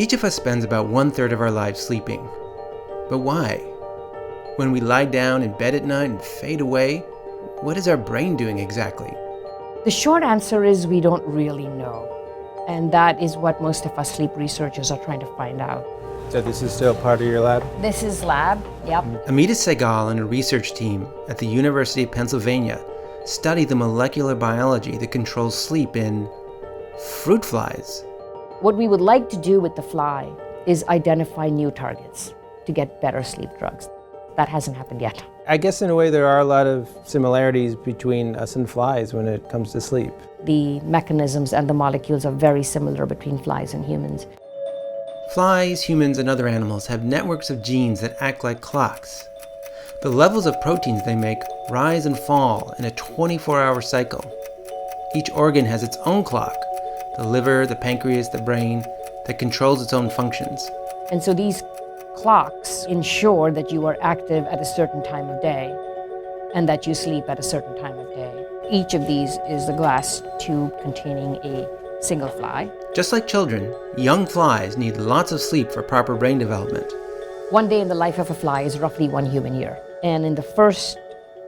Each of us spends about 1/3 of our lives sleeping. But why? When we lie down in bed at night and fade away, what is our brain doing exactly? The short answer is we don't really know. And that is what most of us sleep researchers are trying to find out. So this is still part of your lab? This is lab, yep. Amita Sehgal and a research team at the University of Pennsylvania study the molecular biology that controls sleep in fruit flies. What we would like to do with the fly is identify new targets to get better sleep drugs. That hasn't happened yet. I guess in a way there are a lot of similarities between us and flies when it comes to sleep. The mechanisms and the molecules are very similar between flies and humans. Flies, humans, and other animals have networks of genes that act like clocks. The levels of proteins they make rise and fall in a 24-hour cycle. Each organ has its own clock, the liver, the pancreas, the brain, that controls its own functions. And so these clocks ensure that you are active at a certain time of day and that you sleep at a certain time of day. Each of these is a glass tube containing a single fly. Just like children, young flies need lots of sleep for proper brain development. One day in the life of a fly is roughly 1 human year. And in the first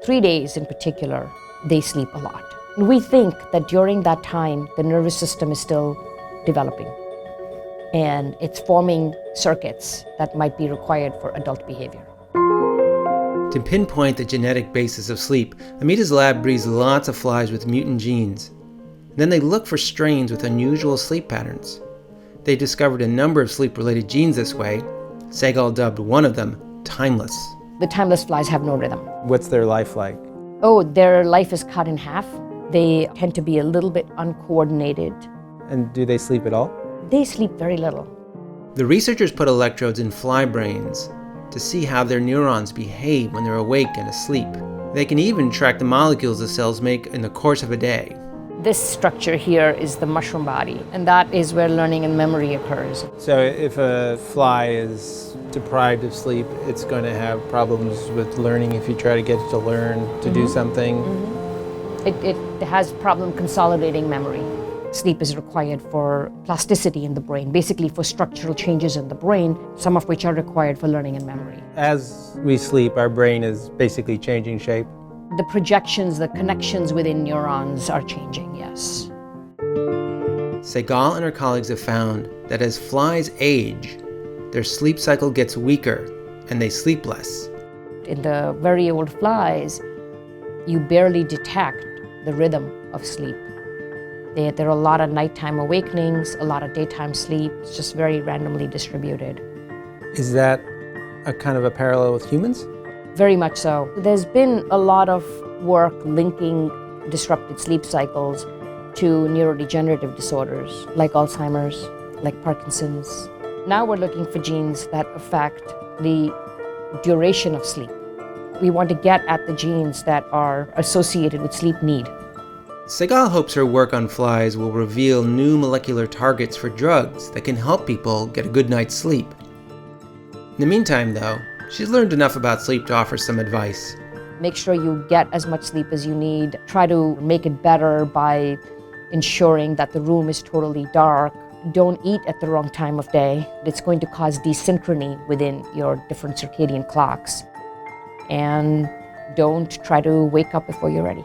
3 days in particular, they sleep a lot. And we think that during that time, the nervous system is still developing. And it's forming circuits that might be required for adult behavior. To pinpoint the genetic basis of sleep, Amita's lab breeds lots of flies with mutant genes. Then they look for strains with unusual sleep patterns. They discovered a number of sleep-related genes this way. Sehgal dubbed one of them timeless. The timeless flies have no rhythm. What's their life like? Oh, their life is cut in half. They tend to be a little bit uncoordinated. And do they sleep at all? They sleep very little. The researchers put electrodes in fly brains to see how their neurons behave when they're awake and asleep. They can even track the molecules the cells make in the course of a day. This structure here is the mushroom body, and that is where learning and memory occurs. So if a fly is deprived of sleep, it's going to have problems with learning if you try to get it to learn to do something. It has problem consolidating memory. Sleep is required for plasticity in the brain, basically for structural changes in the brain, some of which are required for learning and memory. As we sleep, our brain is basically changing shape. The projections, the connections within neurons are changing, yes. Sehgal and her colleagues have found that as flies age, their sleep cycle gets weaker and they sleep less. In the very old flies, you barely detect the rhythm of sleep. There are a lot of nighttime awakenings, a lot of daytime sleep. It's just very randomly distributed. Is that a kind of a parallel with humans? Very much so. There's been a lot of work linking disrupted sleep cycles to neurodegenerative disorders like Alzheimer's, like Parkinson's. Now we're looking for genes that affect the duration of sleep. We want to get at the genes that are associated with sleep need. Sehgal hopes her work on flies will reveal new molecular targets for drugs that can help people get a good night's sleep. In the meantime, though, she's learned enough about sleep to offer some advice. Make sure you get as much sleep as you need. Try to make it better by ensuring that the room is totally dark. Don't eat at the wrong time of day. It's going to cause desynchrony within your different circadian clocks. And don't try to wake up before you're ready.